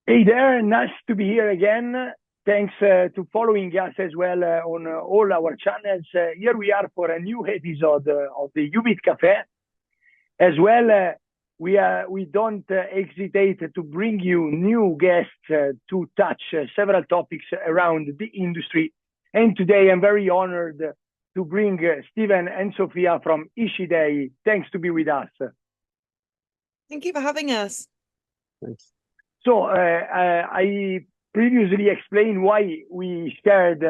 Hey there, nice to be here again. Thanks to following us as well on all our channels. Here we are for a new episode of the youBEAT Café. As well, we don't hesitate to bring you new guests to touch several topics around the industry. And today I'm very honored to bring Stephen and Sophia from HE.SHE.THEY. Thanks to be with us. Thank you for having us. Thanks. So I previously explained why we shared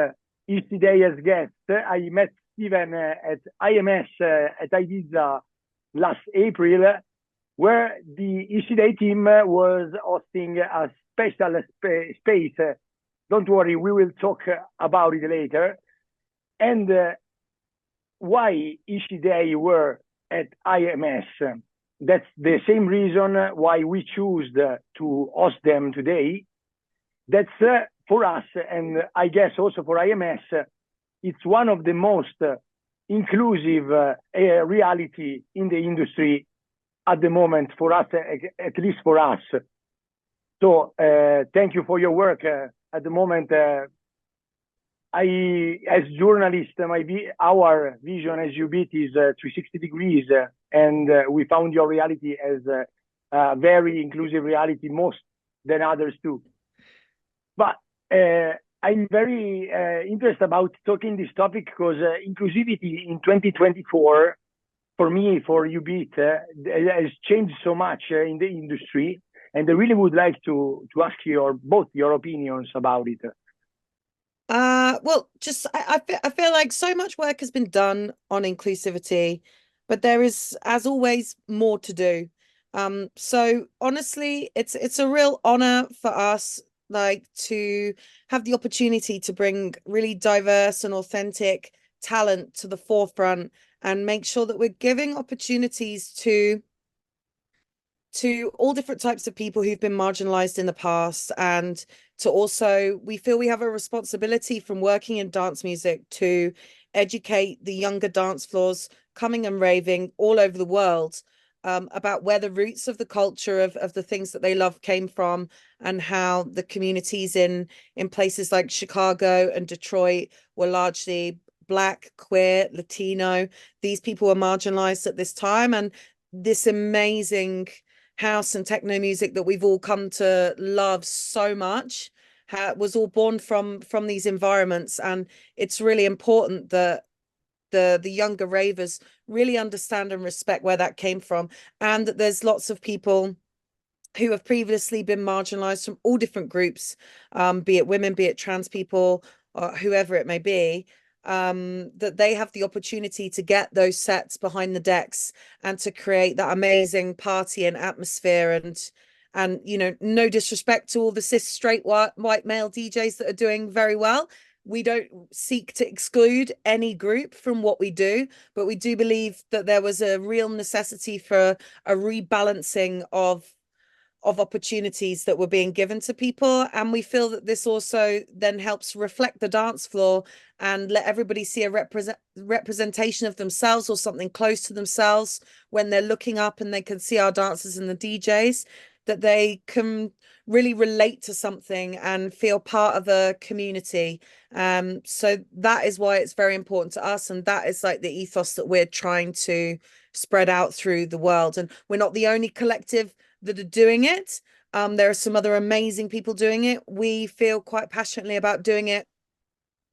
HE.SHE.THEY as guests. I met Steven at IMS at Ibiza last April, where the HE.SHE.THEY team was hosting a special space. Don't worry, we will talk about it later. And why HE.SHE.THEY were at IMS. That's the same reason why we choose to host them today. That's for us, and I guess also for IMS, it's one of the most inclusive reality in the industry at the moment for us, at least for us. So thank you for your work. At the moment, as journalist, our vision as youBEAT is 360 degrees, and we found your reality as a very inclusive reality, most than others too. But I'm very interested about talking this topic because inclusivity in 2024, for me, for youBEAT, has changed so much in the industry, and I really would like to ask both your opinions about it. Well, just I feel like so much work has been done on inclusivity, but there is, as always, more to do. So honestly, it's a real honor for us, like, to have the opportunity to bring really diverse and authentic talent to the forefront and make sure that we're giving opportunities to all different types of people who've been marginalized in the past, and to also, we feel we have a responsibility from working in dance music to educate the younger dance floors coming and raving all over the world, about where the roots of the culture of the things that they love came from, and how the communities in places like Chicago and Detroit were largely Black, queer, Latino. These people were marginalized at this time, and this amazing house and techno music that we've all come to love so much was all born from these environments. And it's really important that the younger ravers really understand and respect where that came from, and that there's lots of people who have previously been marginalized from all different groups, be it women, be it trans people, or whoever it may be, that they have the opportunity to get those sets behind the decks and to create that amazing party and atmosphere. And no disrespect to all the cis straight white male DJs that are doing very well. We don't seek to exclude any group from what we do, but we do believe that there was a real necessity for a rebalancing of opportunities that were being given to people. And we feel that this also then helps reflect the dance floor and let everybody see a representation of themselves or something close to themselves when they're looking up and they can see our dancers and the DJs, that they can really relate to something and feel part of a community. So that is why it's very important to us, and that is like the ethos that we're trying to spread out through the world. And we're not the only collective that are doing it. There are some other amazing people doing it. We feel quite passionately about doing it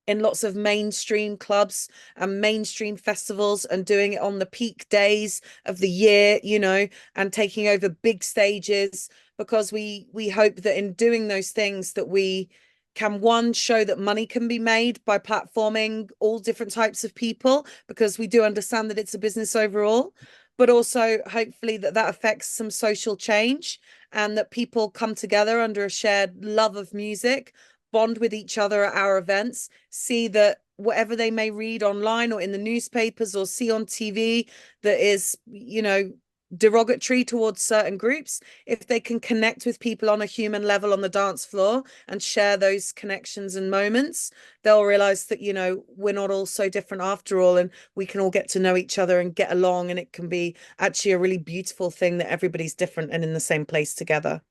in lots of mainstream clubs and mainstream festivals, and doing it on the peak days of the year, and taking over big stages, because we hope that in doing those things that we can, one, show that money can be made by platforming all different types of people, because we do understand that it's a business overall, but also hopefully that affects some social change, and that people come together under a shared love of music, bond with each other at our events, see that whatever they may read online or in the newspapers or see on TV that is, derogatory towards certain groups, if they can connect with people on a human level on the dance floor and share those connections and moments, they'll realize that, we're not all so different after all, and we can all get to know each other and get along, and it can be actually a really beautiful thing that everybody's different and in the same place together.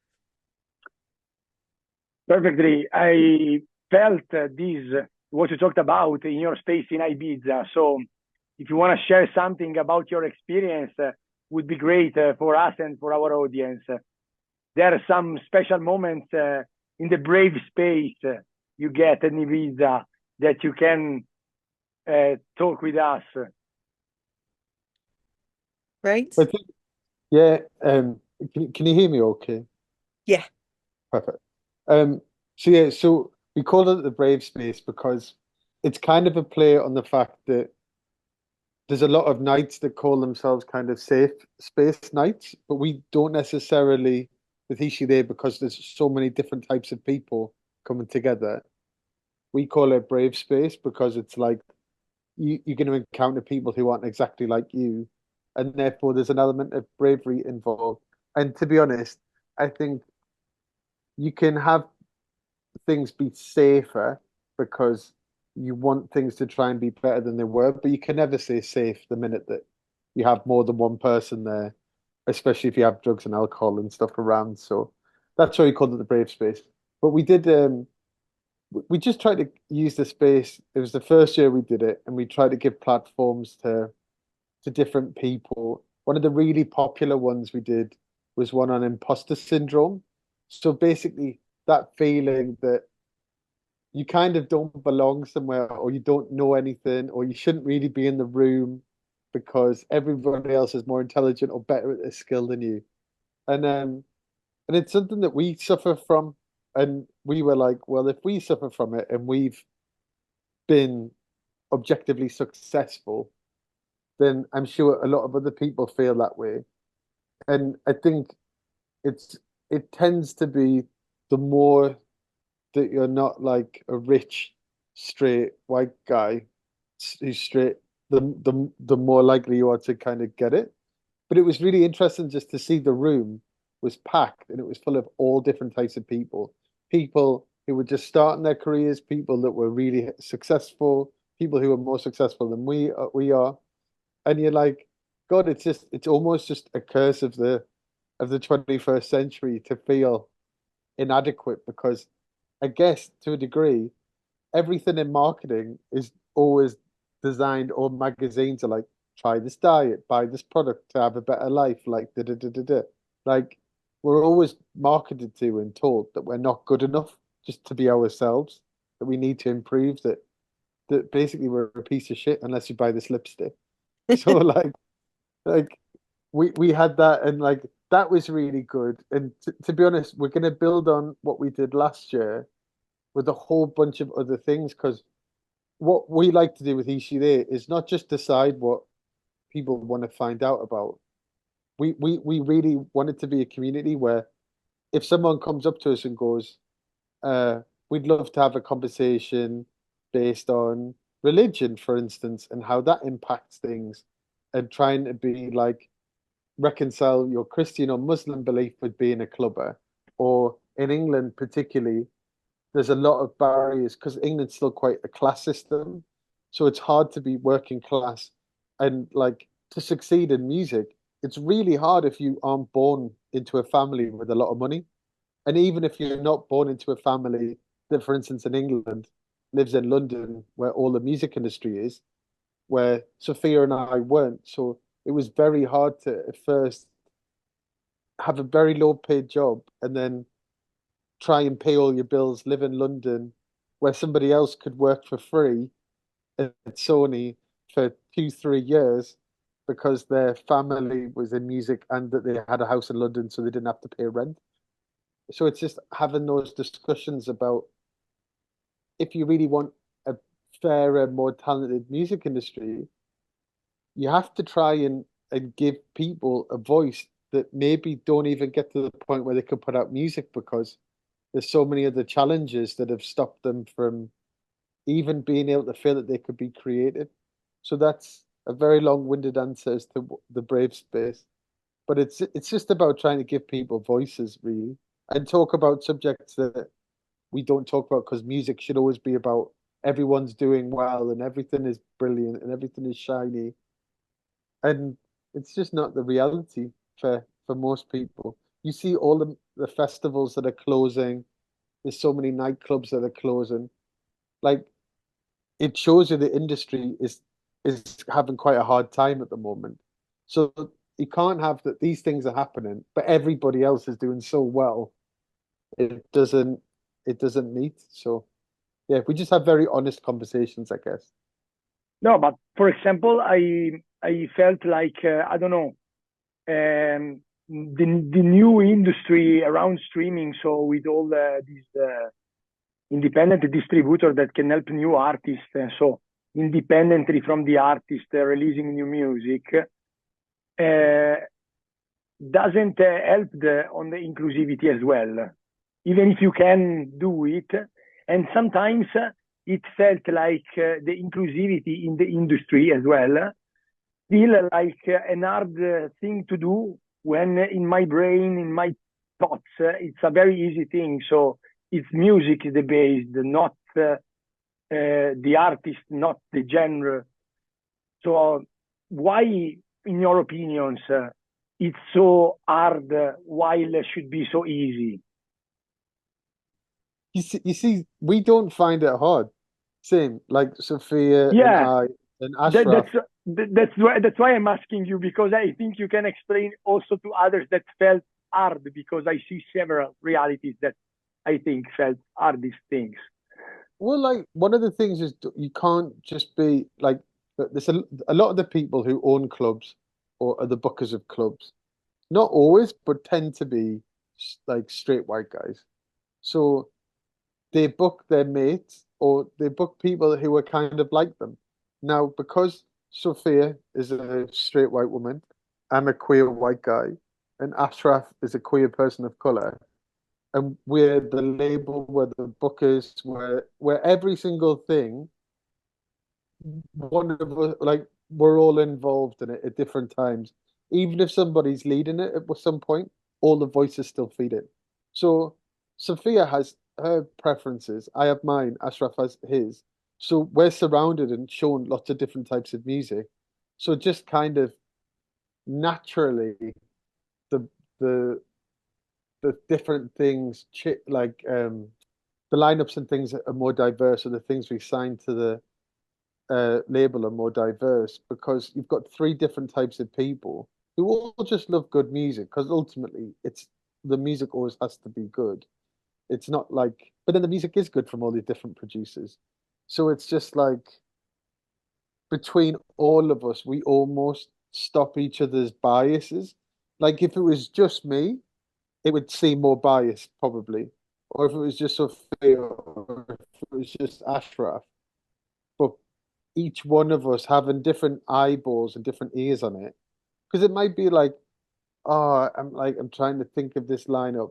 Perfectly. I felt this, what you talked about in your space in Ibiza. So if you want to share something about your experience, would be great for us and for our audience. There are some special moments in the brave space you get in Ibiza that you can talk with us. Right? I think, yeah. Can you hear me okay? Yeah. Perfect. So yeah, so we call it the brave space because it's kind of a play on the fact that there's a lot of nights that call themselves kind of safe space nights, but we don't necessarily with HE.SHE.THEY because there's so many different types of people coming together. We call it brave space because it's like you're going to encounter people who aren't exactly like you, and therefore there's an element of bravery involved. And to be honest, I think you can have things be safer because you want things to try and be better than they were, but you can never say safe the minute that you have more than one person there, especially if you have drugs and alcohol and stuff around. So that's why we called it the brave space. But we just tried to use the space. It was the first year we did it, and we tried to give platforms to different people. One of the really popular ones we did was one on imposter syndrome. So basically, that feeling that you kind of don't belong somewhere, or you don't know anything, or you shouldn't really be in the room because everybody else is more intelligent or better at this skill than you. And it's something that we suffer from. And we were like, well, if we suffer from it and we've been objectively successful, then I'm sure a lot of other people feel that way. And I think it's it tends to be the more that you're not like a rich, straight white guy who's straight, the more likely you are to kind of get it. But it was really interesting just to see the room was packed and it was full of all different types of people. People who were just starting their careers, people that were really successful, people who were more successful than we are. And you're like, God, it's almost just a curse of the 21st century to feel inadequate because I guess to a degree, everything in marketing is always designed, or magazines are like, try this diet, buy this product to have a better life, like da da da da da. Like we're always marketed to and told that we're not good enough just to be ourselves, that we need to improve, that basically we're a piece of shit unless you buy this lipstick. So like we had that and like that was really good. And to be honest, we're gonna build on what we did last year with a whole bunch of other things because what we like to do with HE.SHE.THEY is not just decide what people want to find out about. We really want it to be a community where if someone comes up to us and goes, we'd love to have a conversation based on religion, for instance, and how that impacts things, and trying to be like reconcile your Christian or Muslim belief with being a clubber, or in England particularly there's a lot of barriers because England's still quite a class system. So it's hard to be working class and like to succeed in music. It's really hard if you aren't born into a family with a lot of money. And even if you're not born into a family that, for instance, in England, lives in London, where all the music industry is, where Sophia and I weren't. So it was very hard to at first have a very low paid job and then try and pay all your bills, live in London, where somebody else could work for free at Sony for 2, 3 years because their family was in music and that they had a house in London, so they didn't have to pay rent. So it's just having those discussions about if you really want a fairer, more talented music industry, you have to try and give people a voice that maybe don't even get to the point where they can put out music because there's so many other challenges that have stopped them from even being able to feel that they could be creative. So that's a very long-winded answer as to the brave space. But it's just about trying to give people voices, really, and talk about subjects that we don't talk about because music should always be about everyone's doing well and everything is brilliant and everything is shiny. And it's just not the reality for most people. You see all the festivals that are closing, There's so many nightclubs that are closing. Like, it shows you the industry is having quite a hard time at the moment. So you can't have that these things are happening, but everybody else is doing so well. It doesn't meet. So yeah, we just have very honest conversations, I guess. No, but for example, I felt like I don't know, the new industry around streaming. So with all these independent distributor that can help new artists, so independently from the artist releasing new music, doesn't help on the inclusivity as well, even if you can do it. And sometimes it felt like the inclusivity in the industry as well, still like an hard thing to do, when in my brain, in my thoughts, it's a very easy thing. So it's music the base, not the artist, not the genre. So why, in your opinions, it's so hard while it should be so easy? You see, we don't find it hard. Same, like Sophia and Yeah, I and Ashraf. that's why I'm asking you, because I think you can explain also to others that felt hard, because I see several realities that I think felt hard, these things. Well, like one of the things is you can't just be like there's a lot of the people who own clubs or are the bookers of clubs, not always, but tend to be like straight white guys. So they book their mates or they book people who are kind of like them. Now, because Sophia is a straight white woman, I'm a queer white guy, and Ashraf is a queer person of color, and we're the label, we're the bookers, we're every single thing. One of us, like, we're all involved in it at different times. Even if somebody's leading it at some point, all the voices still feed it. So Sophia has her preferences. I have mine. Ashraf has his. So we're surrounded and shown lots of different types of music. So just kind of naturally, the the the different things, like the lineups and things are more diverse, or the things we sign to the label are more diverse, because you've got three different types of people who all just love good music, because ultimately it's the music always has to be good. It's not like, but then the music is good from all the different producers. So it's just like between all of us, we almost stop each other's biases. Like if it was just me, it would seem more biased probably. Or if it was just Sophia, or if it was just Ashraf. But each one of us having different eyeballs and different ears on it. Because it might be like, oh, I'm trying to think of this lineup.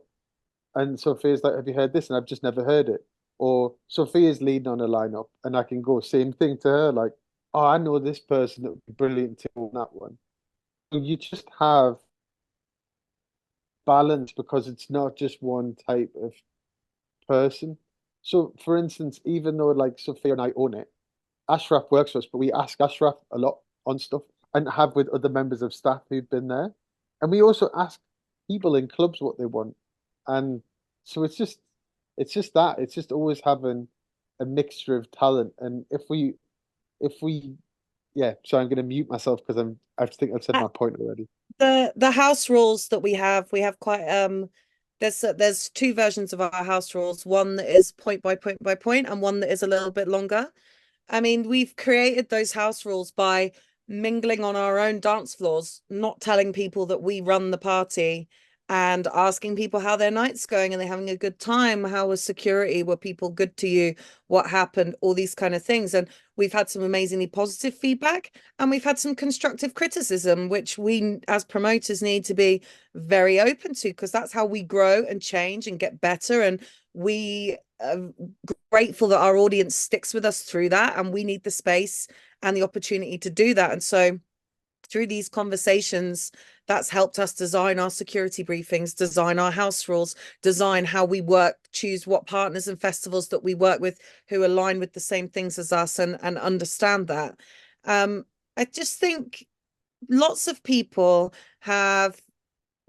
And Sophia's like, have you heard this? And I've just never heard it. Or Sophia's leading on a lineup and I can go same thing to her, like, oh, I know this person that would be brilliant to on that one. So you just have balance because it's not just one type of person. So for instance, even though like Sophia and I own it, Ashraf works for us, but we ask Ashraf a lot on stuff and have with other members of staff who've been there. And we also ask people in clubs what they want. And so it's just that. It's just always having a mixture of talent. And if we yeah, so I'm gonna mute myself because I think I've said my point already. The house rules that we have quite there's two versions of our house rules, one that is point by point by point and one that is a little bit longer. I mean, we've created those house rules by mingling on our own dance floors, not telling people that we run the party, and asking people how their night's going. Are they having a good time? How was security? Were people good to you? What happened? All these kind of things. And we've had some amazingly positive feedback, and we've had some constructive criticism, which we as promoters need to be very open to, because that's how we grow and change and get better. And we are grateful that our audience sticks with us through that, and we need the space and the opportunity to do that. And so through these conversations, that's helped us design our security briefings, design our house rules, design how we work, choose what partners and festivals that we work with who align with the same things as us, and understand that. I just think lots of people have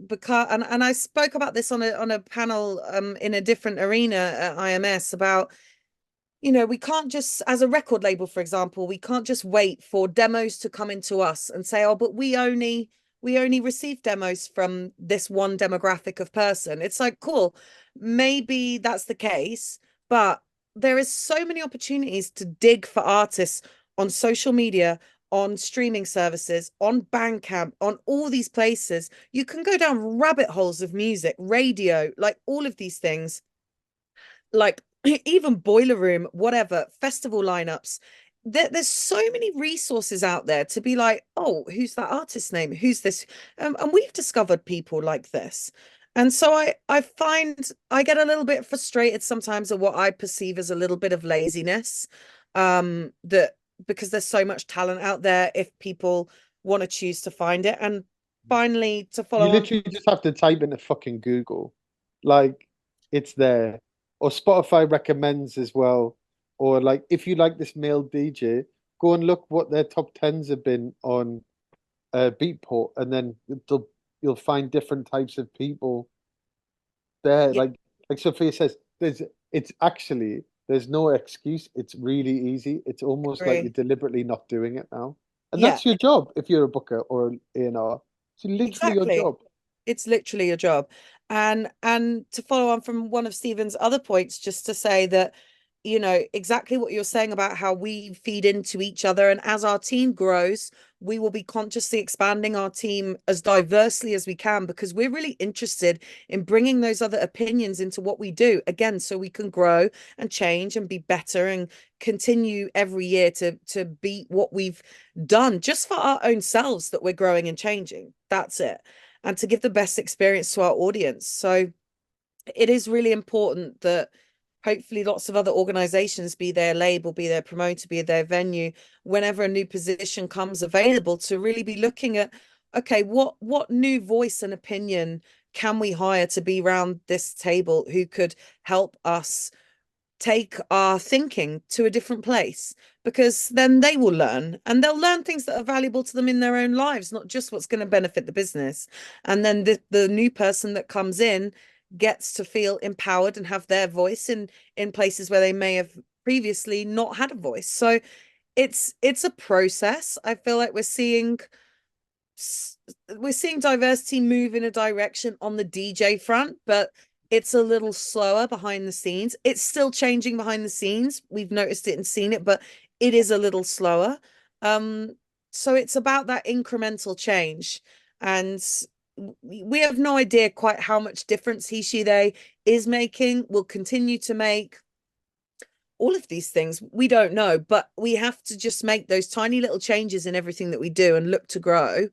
because and I spoke about this on a panel in a different arena at IMS about, you know, we can't just, as a record label, for example, we can't just wait for demos to come into us and say, oh, but we only receive demos from this one demographic of person. It's like, cool, maybe that's the case, but there is so many opportunities to dig for artists on social media, on streaming services, on Bandcamp, on all these places. You can go down rabbit holes of music, radio, like all of these things, like even Boiler Room, whatever, festival lineups. There's so many resources out there to be like, oh, who's that artist name? Who's this? And we've discovered people like this. And so I find I get a little bit frustrated sometimes at what I perceive as a little bit of laziness. That because there's so much talent out there if people want to choose to find it. And finally, to follow You on, literally just have to type into fucking Google, like it's there. Or Spotify recommends as well. Or like if you like this male DJ, go and look what their top tens have been on Beatport, and then you'll find different types of people there. yeah, Like Sophia says, there's no excuse. It's really easy. It's almost like you're agree. deliberately not doing it now. And Yeah, that's your job if you're a booker or A&R. It's literally your exactly. job. It's literally a job. And to follow on from one of Stephen's other points, just to say that, you know, exactly what you're saying about how we feed into each other. And as our team grows, we will be consciously expanding our team as diversely as we can, because we're really interested in bringing those other opinions into what we do, again, so we can grow and change and be better and continue every year to beat what we've done just for our own selves, that we're growing and changing. That's it. And to give the best experience to our audience. So it is really important that hopefully lots of other organizations, be their label, be their promoter, be their venue, whenever a new position comes available, to really be looking at, okay, what new voice and opinion can we hire to be around this table who could help us take our thinking to a different place, because then they will learn, and they'll learn things that are valuable to them in their own lives, not just what's going to benefit the business. And then the new person that comes in gets to feel empowered and have their voice in places where they may have previously not had a voice. So it's a process. I feel like we're seeing diversity move in a direction on the DJ front, but it's a little slower behind the scenes. It's still changing behind the scenes. We've noticed it and seen it, but it is a little slower. So it's about that incremental change. And we have no idea quite how much difference he, she, they is making, will continue to make. All of these things, we don't know, but we have to just make those tiny little changes in everything that we do and look to grow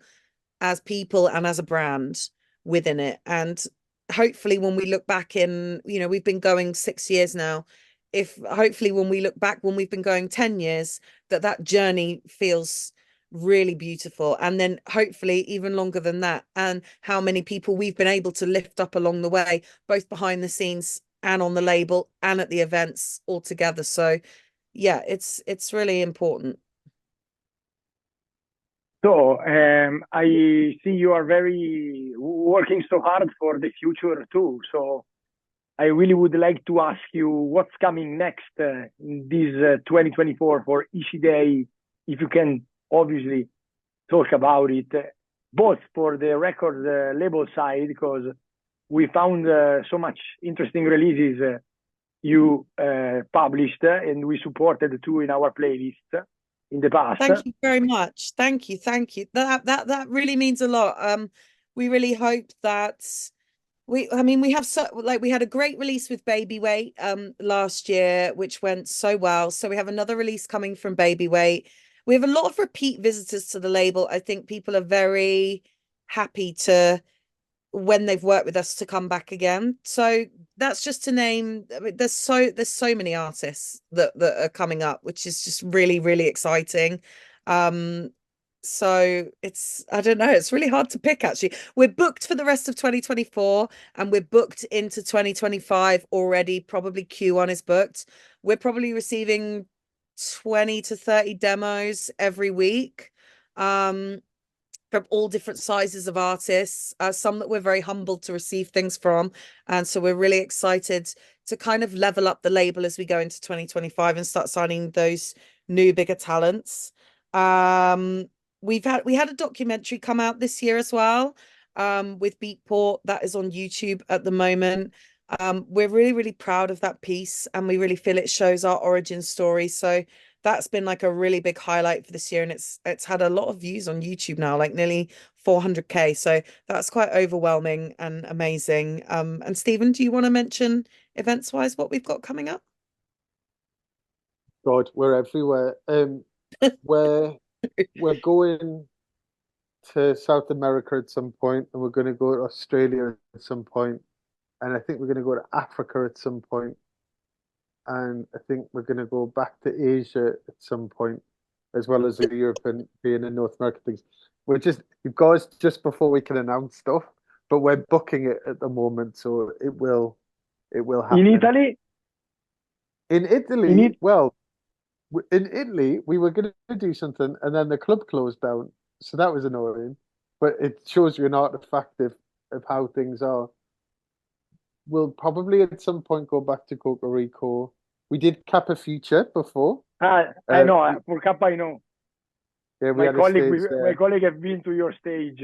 as people and as a brand within it. And hopefully when we look back in, you know, we've been going 6 years now, if hopefully when we look back when we've been going 10 years, that journey feels really beautiful, and then hopefully even longer than that, and how many people we've been able to lift up along the way, both behind the scenes and on the label and at the events all together. So yeah, it's really important. So I see you are very working so hard for the future too. So I really would like to ask you what's coming next in this 2024 for HE.SHE.THEY Day, if you can obviously talk about it, both for the record label side, because we found so much interesting releases you published, and we supported too in our playlist in the past. Thank you very much. Thank you. That really means a lot. We really hope that I mean, we have we had a great release with Baby Weight last year, which went so well. So we have another release coming from Baby Weight. We have a lot of repeat visitors to the label. I think people are very happy to, when they've worked with us, to come back again. So that's just to name. I mean, there's so many artists that are coming up, which is just really, really exciting. So it's, I don't know, it's really hard to pick actually. We're booked for the rest of 2024 and we're booked into 2025 already. Probably Q1 is booked. We're probably receiving 20 to 30 demos every week. from all different sizes of artists, some that we're very humbled to receive things from. And so we're really excited to kind of level up the label as we go into 2025 and start signing those new, bigger talents. We had a documentary come out this year as well, with Beatport, that is on YouTube at the moment. We're really, really proud of that piece, and we really feel it shows our origin story. So that's been like a really big highlight for this year, and it's had a lot of views on YouTube now, like nearly 400K. So that's quite overwhelming and amazing. And Stephen, do you want to mention events wise what we've got coming up? God, we're everywhere. We're going to South America at some point, and we're going to go to Australia at some point, and I think we're going to go to Africa at some point, and I think we're going to go back to Asia at some point, as well as the European and North American things. We've got just before we can announce stuff, but we're booking it at the moment, so it will happen. In Italy? In Italy, well, in Italy, we were going to do something, and then the club closed down, so that was annoying. But it shows you an artifact of how things are. We'll probably at some point go back to Puerto Rico. We did Cafè Future before. I know, for Kappa, I know. Yeah, my colleague have been to your stage.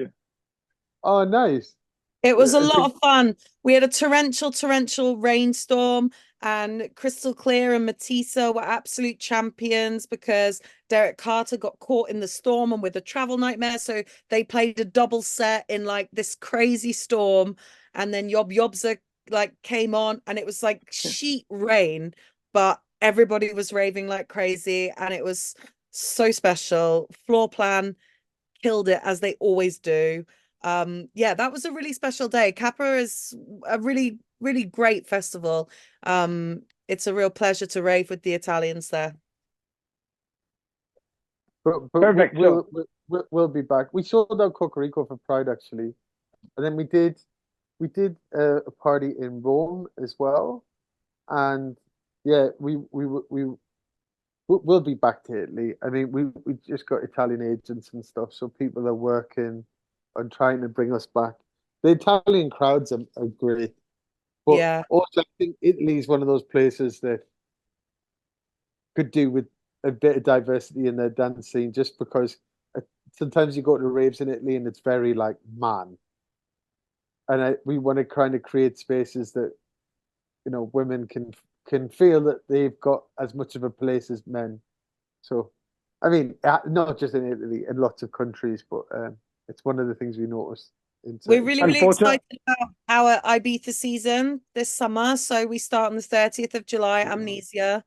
Oh, nice. It was a lot of fun. We had a torrential rainstorm, and Crystal Clear and Matissa were absolute champions because Derek Carter got caught in the storm and with a travel nightmare. So they played a double set in like this crazy storm. And then Yobza like came on, and it was like sheet rain, but everybody was raving like crazy. And it was so special. Floor Plan killed it, as they always do. Yeah, that was a really special day. Kappa is a really, really great festival. It's a real pleasure to rave with the Italians there. But Perfect. We'll be back. We sold out Puerto Rico for Pride actually, and then we did a party in Rome as well, and yeah, we'll be back to Italy. I mean, we just got Italian agents and stuff, so people are working on trying to bring us back. The Italian crowds are great, but Yeah. also I think Italy is one of those places that could do with a bit of diversity in their dance scene, just because sometimes you go to raves in Italy and it's very like man, and we want to kind of create spaces that women can feel that they've got as much of a place as men. So, I mean, not just in Italy, in lots of countries, but it's one of the things we noticed. We're really, really excited about our Ibiza season this summer. So we start on the 30th of July, Amnesia,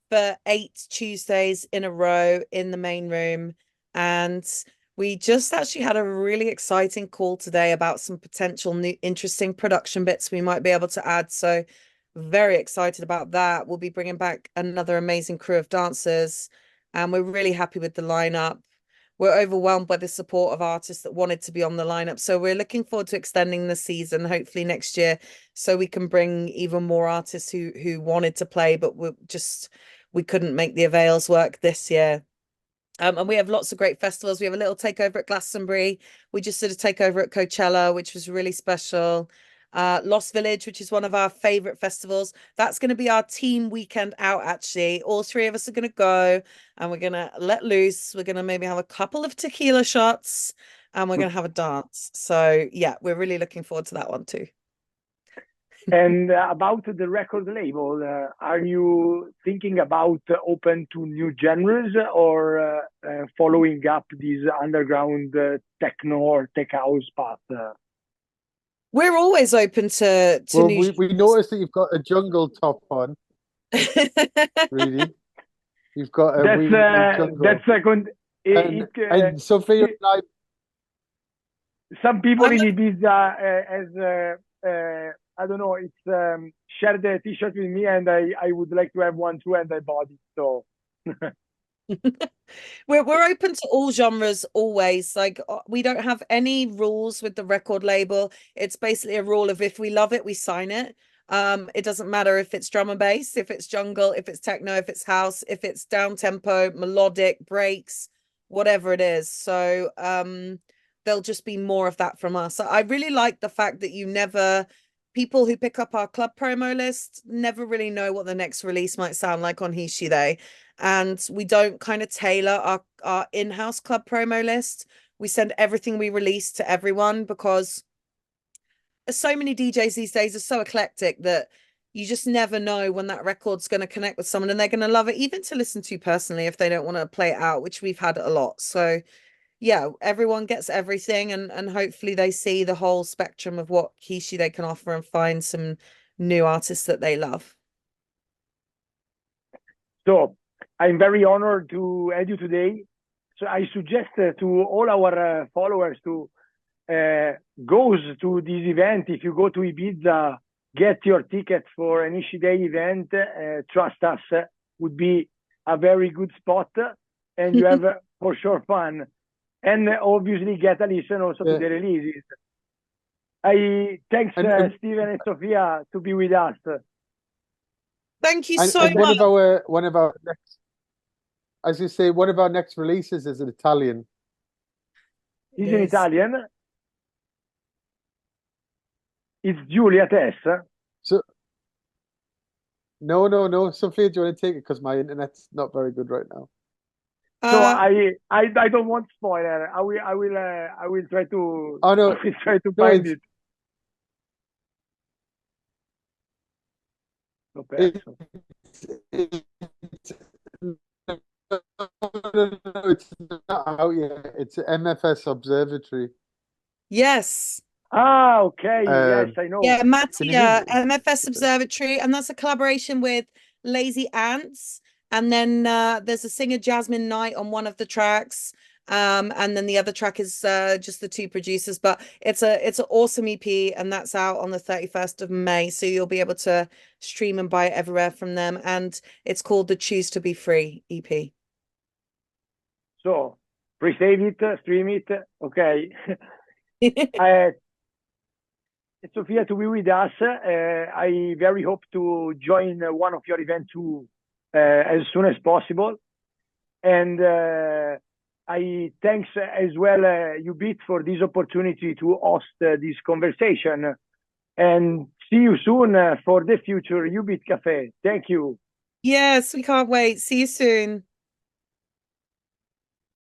for 8 Tuesdays in a row in the main room. And we just actually had a really exciting call today about some potential new interesting production bits we might be able to add. So very excited about that. We'll be bringing back another amazing crew of dancers, and we're really happy with the lineup. We're overwhelmed by the support of artists that wanted to be on the lineup. So we're looking forward to extending the season, hopefully next year, so we can bring even more artists who wanted to play, but we couldn't make the avails work this year. And we have lots of great festivals. We have a little takeover at Glastonbury. We just did a takeover at Coachella, which was really special. Lost Village, which is one of our favorite festivals. That's going to be our team weekend out, actually. All 3 of us are going to go, and we're going to let loose. We're going to maybe have a couple of tequila shots, and we're going to have a dance. So yeah, we're really looking forward to that one too. And about the record label, are you thinking about open to new genres, or following up this underground techno or tech house path? We're always open to well, new. We noticed that you've got a jungle top on. Really, you've got a jungle. That's second. And Sophia and I. Some people in Ibiza as I don't know. It's shared the T-shirt with me, and I would like to have one too, and I bought it. So. We're open to all genres always. Like, we don't have any rules with the record label. It's basically a rule of, if we love it, we sign it. It doesn't matter if it's drum and bass, if it's jungle, if it's techno, if it's house, if it's down tempo, melodic, breaks, whatever it is. So there'll just be more of that from us. I really like the fact that people who pick up our club promo list never really know what the next release might sound like on HE.SHE.THEY. And we don't kind of tailor our in-house club promo list. We send everything we release to everyone because so many DJs these days are so eclectic that you just never know when that record's going to connect with someone and they're going to love it, even to listen to personally if they don't want to play it out, which we've had a lot. So yeah, everyone gets everything, and hopefully they see the whole spectrum of what HE.SHE.THEY can offer and find some new artists that they love. So I'm very honored to have you today. So I suggest to all our followers to goes to this event. If you go to Ibiza, get your tickets for an HE.SHE.THEY event. Trust us, would be a very good spot, and you have for sure fun. And obviously get a listen also to the releases. Thanks Steven and Sophia to be with us. Thank you so much. One of our next, as you say, one of our next releases is in Italian. Is in Italian. It's Giulia Tess. So no, Sophia, do you want to take it? Because my internet's not very good right now. So I don't want spoiler. I will try to. Oh no, I will try to find it. It's not out yet. It's MFS Observatory. Yes. Ah, okay. Yes, I know. Yeah, Mattia, MFS Observatory, and that's a collaboration with Lazy Ants. And then there's a singer Jasmine Knight on one of the tracks. And then the other track is just the two producers. But it's an awesome EP, and that's out on the 31st of May. So you'll be able to stream and buy it everywhere from them. And it's called the Choose to Be Free EP. So pre-save it, stream it. Okay. Sophia, to be with us. I very hope to join one of your events too as soon as possible. And I thanks as well youBEAT for this opportunity to host this conversation. And see you soon for the future youBEAT Café. Thank you. Yes, we can't wait. See you soon.